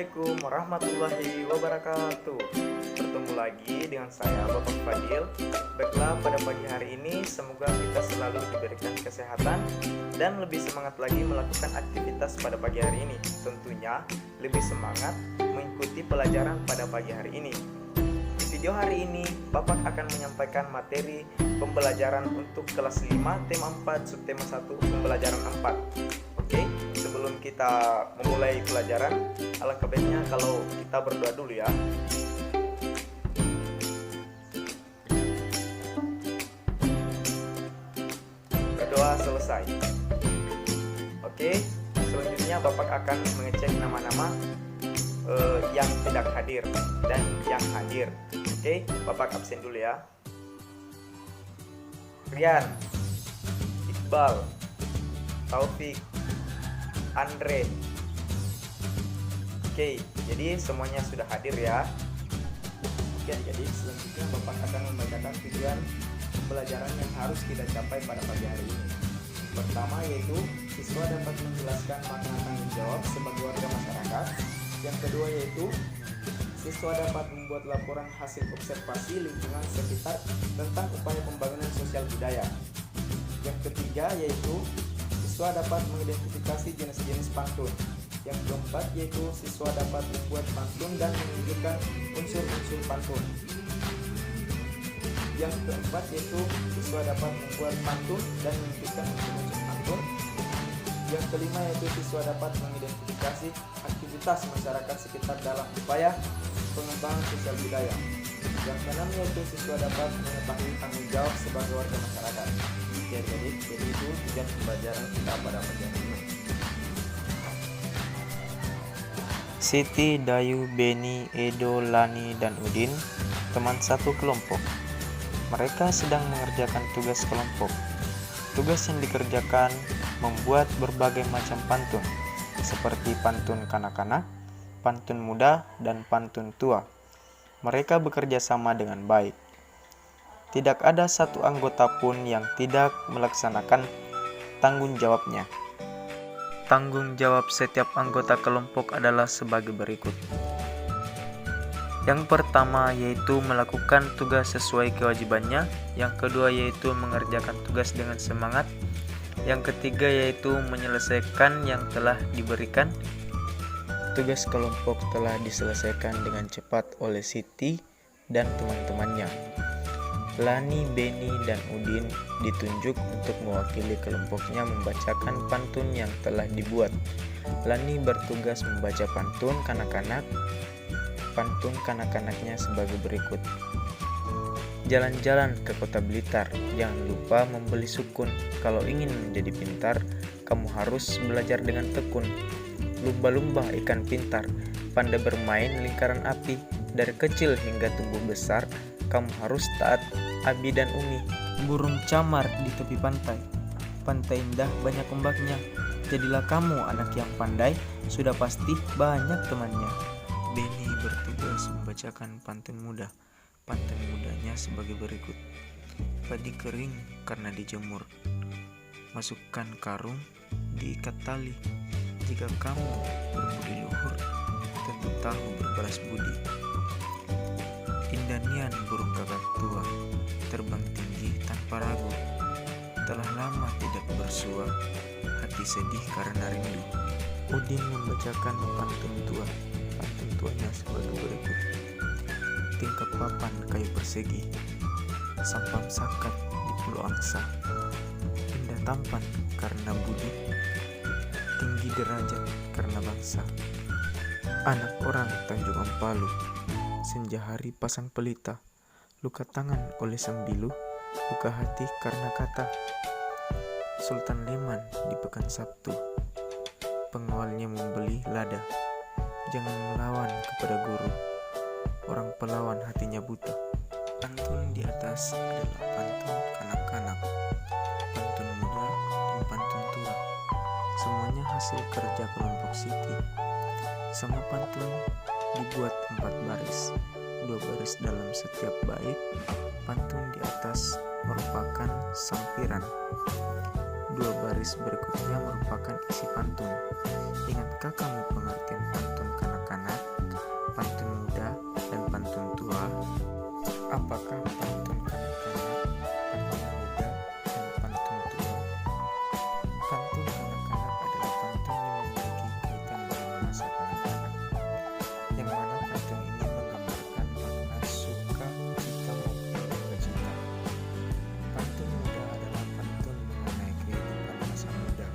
Assalamualaikum warahmatullahi wabarakatuh. Bertemu lagi dengan saya Bapak Fadil. Baiklah, pada pagi hari ini semoga kita selalu diberikan kesehatan dan lebih semangat lagi melakukan aktivitas pada pagi hari ini. Tentunya lebih semangat mengikuti pelajaran pada pagi hari ini. Di video hari ini Bapak akan menyampaikan materi pembelajaran untuk kelas 5 tema 4 subtema 1 pembelajaran 4. Oke, sebelum kita memulai pelajaran, alangkah baiknya kalau kita berdoa dulu ya. Berdoa selesai. Oke, selanjutnya Bapak akan mengecek nama-nama yang tidak hadir dan yang hadir. Oke, Bapak absen dulu ya. Rian, Iqbal, Taufik, Andre. Oke, jadi semuanya sudah hadir ya. Oke, jadi selanjutnya Bapak akan membacakan tujuan pembelajaran yang harus kita capai pada pagi hari ini. Pertama yaitu siswa dapat menjelaskan makna tanggung jawab sebagai warga masyarakat. Yang kedua yaitu siswa dapat membuat laporan hasil observasi lingkungan sekitar tentang upaya pembangunan sosial budaya. Yang ketiga yaitu siswa dapat mengidentifikasi jenis-jenis pantun. Yang keempat yaitu siswa dapat membuat pantun dan menunjukkan unsur-unsur pantun. Yang keempat yaitu siswa dapat membuat pantun dan menunjukkan unsur-unsur pantun. Yang kelima yaitu siswa dapat mengidentifikasi aktivitas masyarakat sekitar dalam upaya pengembangan sosial budaya. Yang keenam yaitu siswa dapat mengetahui tanggung jawab sebagai warga masyarakat. Jadi itu tujuan pembelajaran kita pada pagi ini. Siti, Dayu, Beni, Edo, Lani, dan Udin, teman satu kelompok. Mereka sedang mengerjakan tugas kelompok. Tugas yang dikerjakan membuat berbagai macam pantun, seperti pantun kanak-kanak, pantun muda, dan pantun tua. Mereka bekerja sama dengan baik. Tidak ada satu anggota pun yang tidak melaksanakan tanggung jawabnya. Tanggung jawab setiap anggota kelompok adalah sebagai berikut. Yang pertama yaitu melakukan tugas sesuai kewajibannya. Yang kedua yaitu mengerjakan tugas dengan semangat. Yang ketiga yaitu menyelesaikan yang telah diberikan. Tugas kelompok telah diselesaikan dengan cepat oleh Siti dan teman-temannya. Lani, Beni, dan Udin ditunjuk untuk mewakili kelompoknya membacakan pantun yang telah dibuat. Lani bertugas membaca pantun kanak-kanak. Pantun kanak-kanaknya sebagai berikut. Jalan-jalan ke kota Blitar, jangan lupa membeli sukun. Kalau ingin menjadi pintar, kamu harus belajar dengan tekun. Lumba-lumba ikan pintar, pandai bermain lingkaran api. Dari kecil hingga tumbuh besar, kamu harus taat Abi dan Umi. Burung camar di tepi pantai, pantai indah banyak ombaknya. Jadilah kamu anak yang pandai, sudah pasti banyak temannya. Beni bertugas membacakan pantun muda. Pantun mudanya sebagai berikut. Padi kering karena dijemur. Masukkan karung, diikat tali. Jika kamu berbudi luhur, tentu tahu berbalas budi. Indanian burung gagak tua, terbang tinggi tanpa ragu. Telah lama tidak bersua, hati sedih karena rindu. Udin membacakan pantun tua. Pantun tuanya sebagai berikut. Tingkap papan kayu persegi, sampam sakat di pulau angsa. Indah tampan karena budi, tinggi derajat karena bangsa. Anak orang Tanjung Ampalu, senja hari pasang pelita. Luka tangan oleh Sambilu, luka hati karena kata. Sultan Leman di Pekan Sabtu, pengawalnya membeli lada. Jangan melawan kepada guru, orang pelawan hatinya buta. Pantun di atas adalah pantun kanak-kanak, pantun muda, dan pantun tua. Semuanya hasil kerja kelompok Siti. Semua pantun dibuat 4 baris, 2 baris dalam setiap bait. Pantun di atas merupakan sampiran. Dua baris berikutnya merupakan isi pantun. Ingatkah kamu pengertian pantun kanak-kanak, pantun muda, dan pantun tua? Apakah pantun kanak-kanak, pantun muda, dan pantun tua? Pantun kanak-kanak adalah pantun yang memiliki kaitan dengan masa kanak-kanak, yang mana pantun ini menggambarkan makna suka, cita, maupun duka cita. Pantun muda adalah pantun mengenai kehidupan masa muda,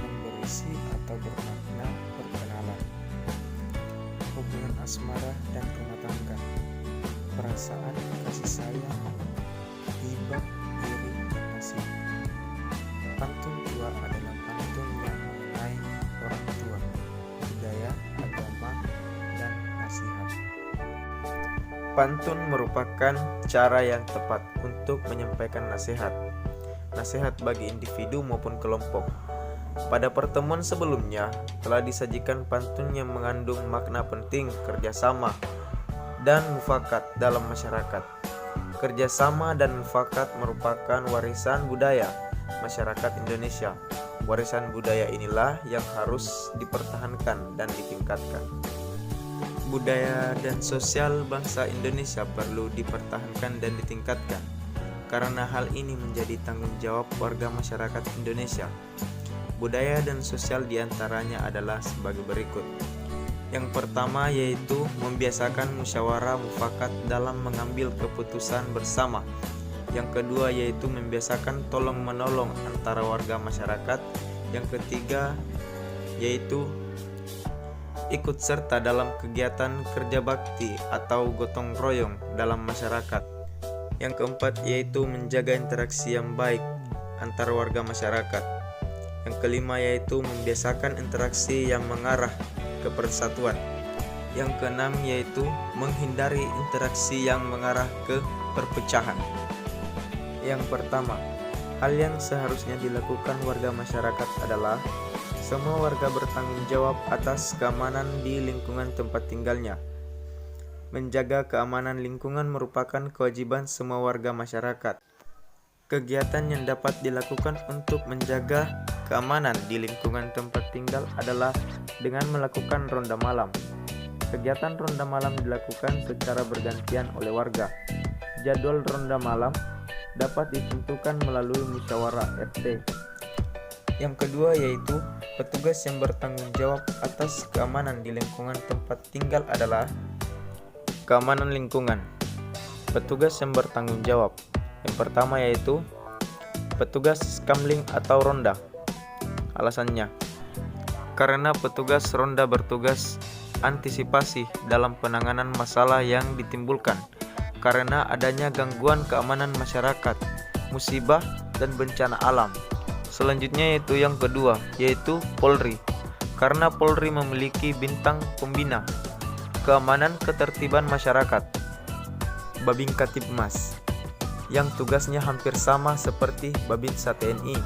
yang berisi atau bermakna perkenalan, hubungan asmara dan rumah tangga, perasaan kasih sayang, hibah, iri, dan nasihat. Pantun tua adalah pantun yang mengenai orang tua, budaya, agama, dan nasihat. Pantun merupakan cara yang tepat untuk menyampaikan nasihat bagi individu maupun kelompok. Pada pertemuan sebelumnya telah disajikan pantun yang mengandung makna penting kerjasama dan mufakat dalam masyarakat. Kerjasama dan mufakat merupakan warisan budaya masyarakat Indonesia. Warisan budaya inilah yang harus dipertahankan dan ditingkatkan. Budaya dan sosial bangsa Indonesia perlu dipertahankan dan ditingkatkan, karena hal ini menjadi tanggung jawab warga masyarakat Indonesia. Budaya dan sosial diantaranya adalah sebagai berikut. Yang pertama yaitu membiasakan musyawarah mufakat dalam mengambil keputusan bersama. Yang kedua yaitu membiasakan tolong-menolong antara warga masyarakat. Yang ketiga yaitu ikut serta dalam kegiatan kerja bakti atau gotong royong dalam masyarakat. Yang keempat yaitu menjaga interaksi yang baik antar warga masyarakat. Yang kelima yaitu membiasakan interaksi yang mengarah ke persatuan. Yang keenam yaitu menghindari interaksi yang mengarah ke perpecahan. Yang pertama, hal yang seharusnya dilakukan warga masyarakat adalah semua warga bertanggung jawab atas keamanan di lingkungan tempat tinggalnya. Menjaga keamanan lingkungan merupakan kewajiban semua warga masyarakat. Kegiatan yang dapat dilakukan untuk menjaga keamanan di lingkungan tempat tinggal adalah dengan melakukan ronda malam. Kegiatan ronda malam dilakukan secara bergantian oleh warga. Jadwal ronda malam dapat ditentukan melalui musyawarah RT. Yang kedua yaitu petugas yang bertanggung jawab atas keamanan di lingkungan tempat tinggal adalah keamanan lingkungan. Petugas yang bertanggung jawab. Yang pertama yaitu petugas skamling atau ronda. Alasannya, karena petugas ronda bertugas antisipasi dalam penanganan masalah yang ditimbulkan karena adanya gangguan keamanan masyarakat, musibah, dan bencana alam. Selanjutnya yaitu yang kedua, yaitu Polri. Karena Polri memiliki bintang pembina keamanan ketertiban masyarakat, Babinka Tipmas, yang tugasnya hampir sama seperti Babinsa TNI.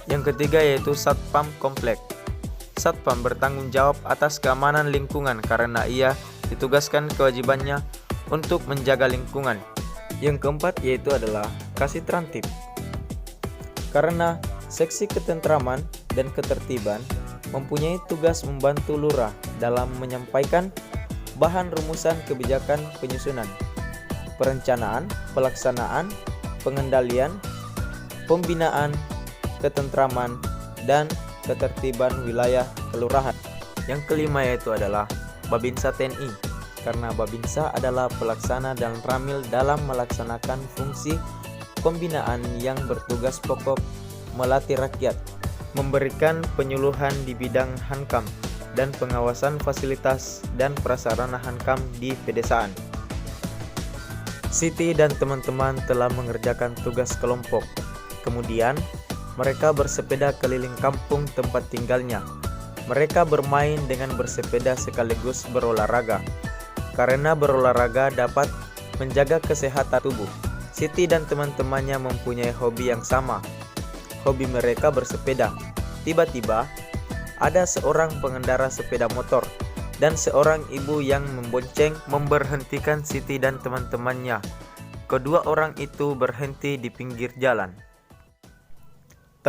Yang ketiga yaitu Satpam Komplek. Satpam bertanggung jawab atas keamanan lingkungan karena ia ditugaskan kewajibannya untuk menjaga lingkungan. Yang keempat yaitu adalah Kasitrantip. Karena Seksi Ketentraman dan Ketertiban mempunyai tugas membantu lurah dalam menyampaikan bahan rumusan kebijakan penyusunan, perencanaan, pelaksanaan, pengendalian, pembinaan, ketentraman, dan ketertiban wilayah kelurahan. Yang kelima yaitu adalah Babinsa TNI, karena Babinsa adalah pelaksana dan ramil dalam melaksanakan fungsi pembinaan yang bertugas pokok melatih rakyat, memberikan penyuluhan di bidang Hankam, dan pengawasan fasilitas dan prasarana Hankam di pedesaan. Siti dan teman-teman telah mengerjakan tugas kelompok. Kemudian, mereka bersepeda keliling kampung tempat tinggalnya. Mereka bermain dengan bersepeda sekaligus berolahraga. Karena berolahraga dapat menjaga kesehatan tubuh. Siti dan teman-temannya mempunyai hobi yang sama. Hobi mereka bersepeda. Tiba-tiba, ada seorang pengendara sepeda motor dan seorang ibu yang membonceng memberhentikan Siti dan teman-temannya. Kedua orang itu berhenti di pinggir jalan.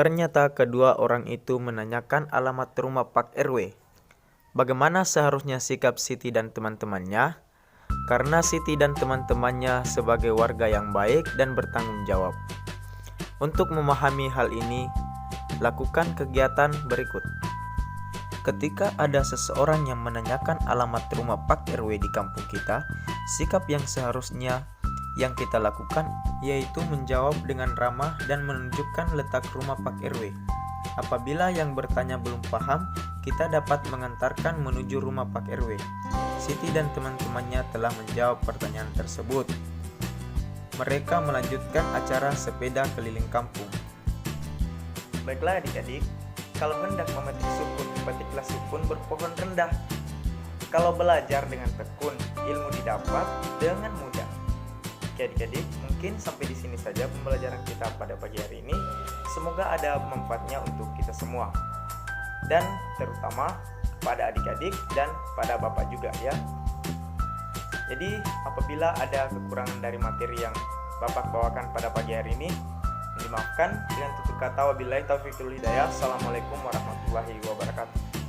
Ternyata kedua orang itu menanyakan alamat rumah Pak RW. Bagaimana seharusnya sikap Siti dan teman-temannya? Karena Siti dan teman-temannya sebagai warga yang baik dan bertanggung jawab. Untuk memahami hal ini, lakukan kegiatan berikut. Ketika ada seseorang yang menanyakan alamat rumah Pak RW di kampung kita, sikap yang seharusnya yang kita lakukan yaitu menjawab dengan ramah dan menunjukkan letak rumah Pak RW. Apabila yang bertanya belum paham, kita dapat mengantarkan menuju rumah Pak RW. Siti dan teman-temannya telah menjawab pertanyaan tersebut. Mereka melanjutkan acara sepeda keliling kampung. Baiklah adik-adik, kalau hendak memetik sukun, petiklah sukun berpohon rendah. Kalau belajar dengan tekun, ilmu didapat dengan mudah. Oke adik-adik, mungkin sampai di sini saja pembelajaran kita pada pagi hari ini. Semoga ada manfaatnya untuk kita semua. Dan terutama kepada adik-adik dan pada Bapak juga ya. Jadi apabila ada kekurangan dari materi yang Bapak bawakan pada pagi hari ini, dimaafkan dengan tutur kata wabillahi taufiq wal hidayah. Assalamualaikum warahmatullahi wabarakatuh.